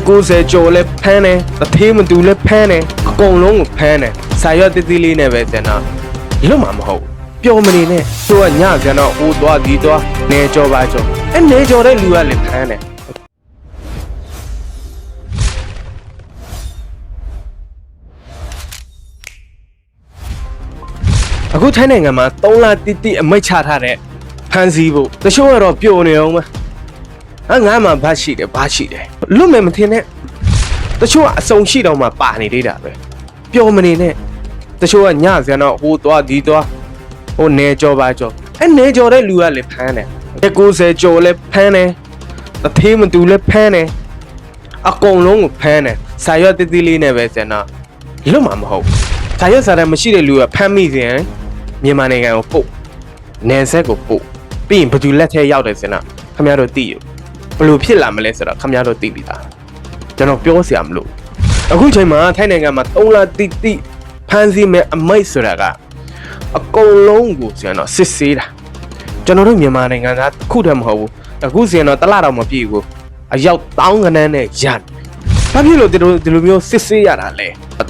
ကူးစဲကြော်လဲဖမ်းတယ်တသေးမတူလဲဖမ်းတယ်အကုန်လုံးကိုဖမ်းတယ်စာရွက်တိတိလေးနဲ့ပဲကျန်တော့လွတ်မှာမဟုတ်ပျော်မနေနဲ့သူကညကျန်တော့အိုးသွားဒီသွားနေကြောပါကြောနေကြောတဲ့လူကလည်းဖမ်းတယ်အခုထိုင်းနိုင်ငံမှာ3လတိအမိတ်ချထားတဲ့ဖမ်းဆီးဖို့တချို့ကတော့ပျော်နေအောင်ပဲငါမှဘာရှိတယ်လွတ်မယ်မထင်နဲ့တချို့ကအစုံရှိတော့မှပါနေသေးတာပဲပျော်မနေနဲ့တချို့ကညစံတော့ဟိုသွားဒီသွားဟိုနေကြောပါကြောနေကြောတဲ့လူကလည်းဖမ်းတယ်90ကြောလည်းဖမ်းတယ်တသေးမတူလည်းဖမ်းတယ်အကုန်လုံးကိုဖမ်းတယ်စာရွက်တိတိလေးနဲ့ပဲစံတော့လွတ်မှာမဟုတ်စာရွက်စာတမ်းမရှိတဲ့လူကဖမ်းမိစဉ်မြန်မာနိုင်ငံကိုပို့နယ်စပ်ကိုပို့ပြီးရင်ဘယ်သူလက်ထဲရောက်တယ်စင်တော့ခင်ဗျားတို့သိရဘယ်လိုဖြစ်လာမလဲဆိုတော့ခင်ဗျားတို့သိပြီလားကျွန်တော်ပြောစရာမလိုအခုချိန်မှာထိုင်းနိုင်ငံမှာ3လတိဖမ်းဆီးမဲ့အမိတ်ဆိုတာကအကုန်လုံးကိုစင်တော့စစ်ဆေးတာကျွန်တော်တို့မြန်မာနိုင်ငံသားခုတည်းမဟုတ်ဘူးအခုစင်တော့တစ်လတော့မပြည့်ဘူးအယောက်1000ခန်းနဲ့ရတယ်ဘာဖြစ်လို့ဒီလိုမျိုးစစ်ဆေးရတာလဲ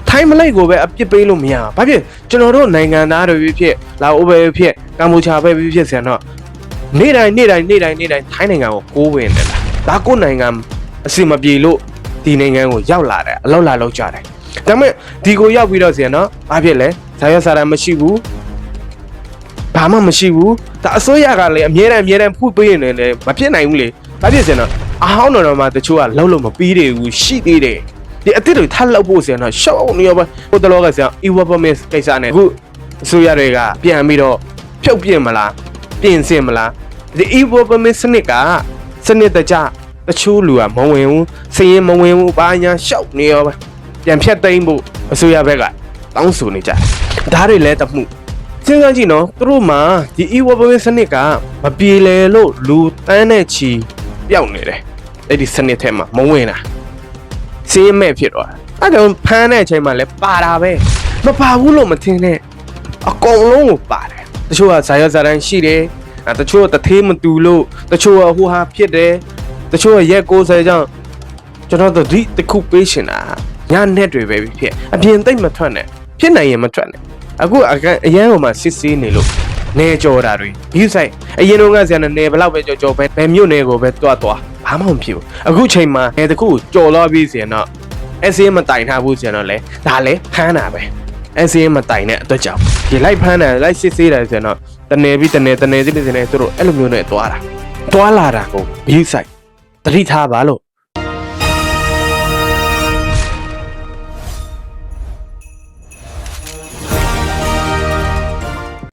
ထိုင်းမလိုက်ကိုပဲအပြစ်ပေးလို့မရဘာဖြစ်ကျွန်တော်တို့နိုင်ငံသားတွေဖြစ်လာအိုပဲဖြစ်ကမ္ဘောချာပဲဖြစ်စင်တော့နေ့တိုင်းထိုင်းနိုင်ငံကိုကိုးဝင်တယ်လားဒါကိုနိုင်ငံအစီမပြေလို့ဒီနိုင်ငံကိုရောက်လာတယ်အလောက်လာလောက်ကြတယ်ဒါပေမဲ့ဒီကိုရောက်ပြီးတော့စင်တော့ဘာဖြစ်လဲဇာယဆာရမရှိဘူးဘာမှမရှိဘူးဒါအစိုးရကလည်းအမြဲတမ်းဖူးပေးနေတယ်မဖြစ်နိုင်ဘူးလေဘာဖြစ်စင်တော့အဟောင်းတော်မှာတချို့ကလောက်လို့မပြီးသေးဘူးရှိသေးတယ်ဒီအစ်စ်တွေထပ်လောက်ဖို့စင်တော့ရှောက်နေရောပဲဟိုတလောကစင် e-permit ကိစ္စနဲ့အခုအစိုးရတွေကပြန်ပြီးတော့ဖြုတ်ပြစ်မလားပြင်ဆင်မလားဒီ e-permit စနစ်ကစနစ်တကျတချို့လူကမဝင်ဘူးစည်ရင်မဝင်ဘူးဘာညာရှောက်နေရောပဲပြန်ဖြတ်သိမ်းဖို့အစိုးရဘက်ကတောင်းဆိုနေကြတယ်ဒါတွေလည်းတမှုစဉ်းစားကြည့်နော်သူတို့မှာဒီ e-permit စနစ်ကမပြေလည်လို့လူတန်းနဲ့ချီပျောက်နေတယ်အဲ့ဒီစနစ်ထဲမှာမဝင်တာစင်းမဲ့ဖြစ်သွားအဲ့ဒါဖမ်းတဲ့အချိန်မှာလည်းပါတာပဲမပါဘူးလို့မထင်နဲ့အကုန်လုံးကိုပါတယ်တချို့ကဇာယဇာတန်းရှိတယ်တချို့ကတသေးမတူလို့တချို့ကဟိုဟာဖြစ်တယ်တချို့ကရက်90ကြောင့်ကျွန်တော်တို့ဒီတခုပေးရှင်တာညနဲ့တွေပဲဖြစ်အပြင်သိမ့်မထွက်နဲ့ဖြစ်နိုင်ရင်မထွက်နဲ့အခုအရန်ဟိုမှာစစ်ဆေးနေလို့နေကြော်တာတွေဒီဆိုင်အရင်တော့ကဆရာနဲ့နေဘလောက်ပဲကြော်ပဲဘယ်မြို့နယ်ကိုပဲတွားဘာမှမဖြစ်ဘူးအခုချိန်မှာနေတခုကြော်လာပြီးဆိုရင်တော့ SA မတိုင်ထားဘူးဆိုရင်တော့လေဒါလည်းဖမ်းတာပဲ SA မတိုင်တဲ့အတွက်ကြောင့်ဒီလိုက်ဖမ်းတယ်လိုက်စစ်ဆေးတယ်ဆိုရင်တော့တနေပြီးတနေသူတို့အဲ့လိုမျိုးနဲ့တွားလာတာကိုဘီးဆိုင်တတိထားပါလို့